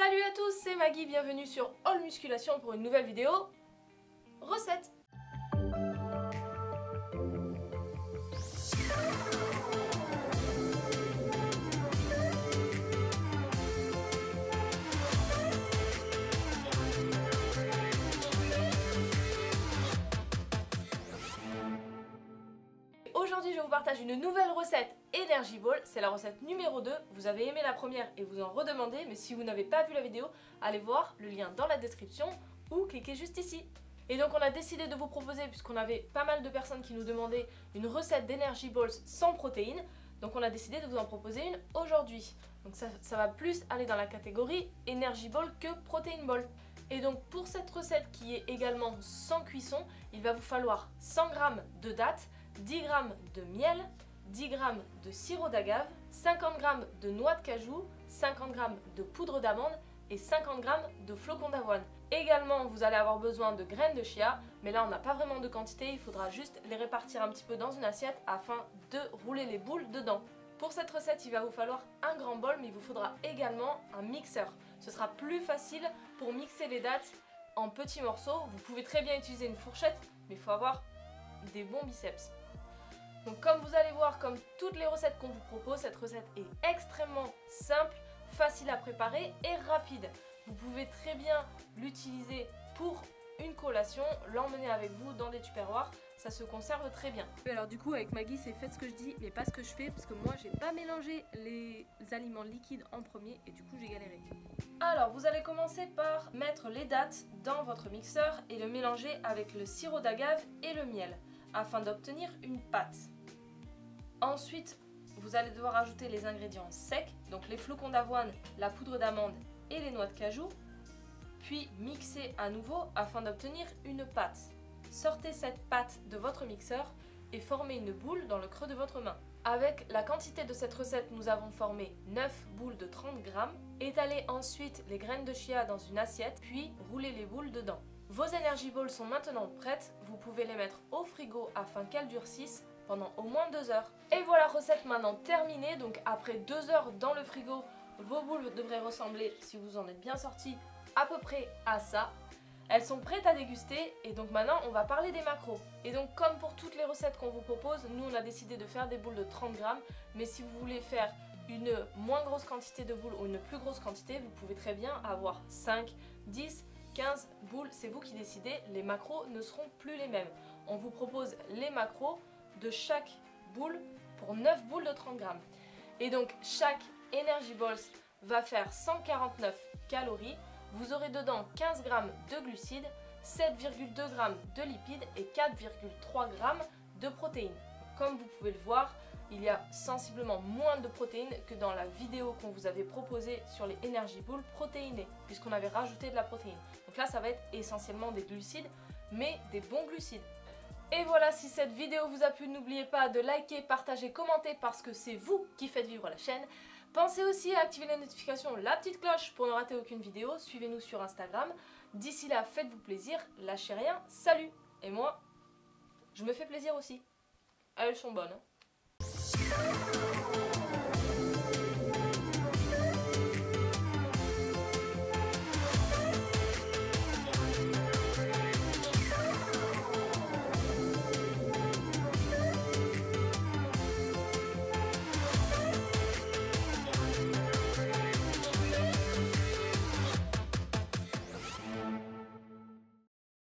Salut à tous, c'est Maggie, bienvenue sur All Musculation pour une nouvelle vidéo recette. Aujourd'hui je vous partage une nouvelle recette Energy Ball, c'est la recette numéro 2. Vous avez aimé la première et vous en redemandez, mais si vous n'avez pas vu la vidéo, allez voir le lien dans la description ou cliquez juste ici. Et donc on a décidé de vous proposer, puisqu'on avait pas mal de personnes qui nous demandaient une recette d'Energy Balls sans protéines, donc on a décidé de vous en proposer une aujourd'hui. Donc ça va plus aller dans la catégorie Energy Ball que Protein Ball. Et donc pour cette recette qui est également sans cuisson, il va vous falloir 100 g de dattes, 10 g de miel, 10 g de sirop d'agave, 50 g de noix de cajou, 50 g de poudre d'amande et 50 g de flocons d'avoine. Également, vous allez avoir besoin de graines de chia, mais là on n'a pas vraiment de quantité, il faudra juste les répartir un petit peu dans une assiette afin de rouler les boules dedans. Pour cette recette, il va vous falloir un grand bol, mais il vous faudra également un mixeur. Ce sera plus facile pour mixer les dattes en petits morceaux. Vous pouvez très bien utiliser une fourchette, mais il faut avoir des bons biceps. Donc comme vous allez voir, comme toutes les recettes qu'on vous propose, cette recette est extrêmement simple, facile à préparer et rapide. Vous pouvez très bien l'utiliser pour une collation, l'emmener avec vous dans des tupperwares, ça se conserve très bien. Alors du coup avec Maggie c'est faites ce que je dis mais pas ce que je fais, parce que moi j'ai pas mélangé les aliments liquides en premier et du coup j'ai galéré. Alors vous allez commencer par mettre les dattes dans votre mixeur et le mélanger avec le sirop d'agave et le miel afin d'obtenir une pâte. Ensuite vous allez devoir ajouter les ingrédients secs, donc les flocons d'avoine, la poudre d'amande et les noix de cajou, puis mixer à nouveau afin d'obtenir une pâte. Sortez cette pâte de votre mixeur et formez une boule dans le creux de votre main. Avec la quantité de cette recette, nous avons formé 9 boules de 30 g. Étalez ensuite les graines de chia dans une assiette, puis roulez les boules dedans. Vos Energy Balls sont maintenant prêtes, vous pouvez les mettre au frigo afin qu'elles durcissent pendant au moins 2 heures. Et voilà, recette maintenant terminée, donc après 2 heures dans le frigo, vos boules devraient ressembler, si vous en êtes bien sorti, à peu près à ça. Elles sont prêtes à déguster et donc maintenant on va parler des macros. Et donc comme pour toutes les recettes qu'on vous propose, nous on a décidé de faire des boules de 30 g, mais si vous voulez faire une moins grosse quantité de boules ou une plus grosse quantité, vous pouvez très bien avoir 5, 10, 15 boules, c'est vous qui décidez, les macros ne seront plus les mêmes. On vous propose les macros de chaque boule pour 9 boules de 30 g. Et donc chaque Energy Balls va faire 149 calories. Vous aurez dedans 15 g de glucides, 7,2 g de lipides et 4,3 g de protéines. Comme vous pouvez le voir, il y a sensiblement moins de protéines que dans la vidéo qu'on vous avait proposée sur les Energy Balls protéinés, puisqu'on avait rajouté de la protéine. Donc là, ça va être essentiellement des glucides, mais des bons glucides. Et voilà, si cette vidéo vous a plu, n'oubliez pas de liker, partager, commenter, parce que c'est vous qui faites vivre la chaîne. Pensez aussi à activer les notifications, la petite cloche pour ne rater aucune vidéo. Suivez-nous sur Instagram. D'ici là, faites-vous plaisir, lâchez rien, salut! Et moi, je me fais plaisir aussi. Elles sont bonnes, hein.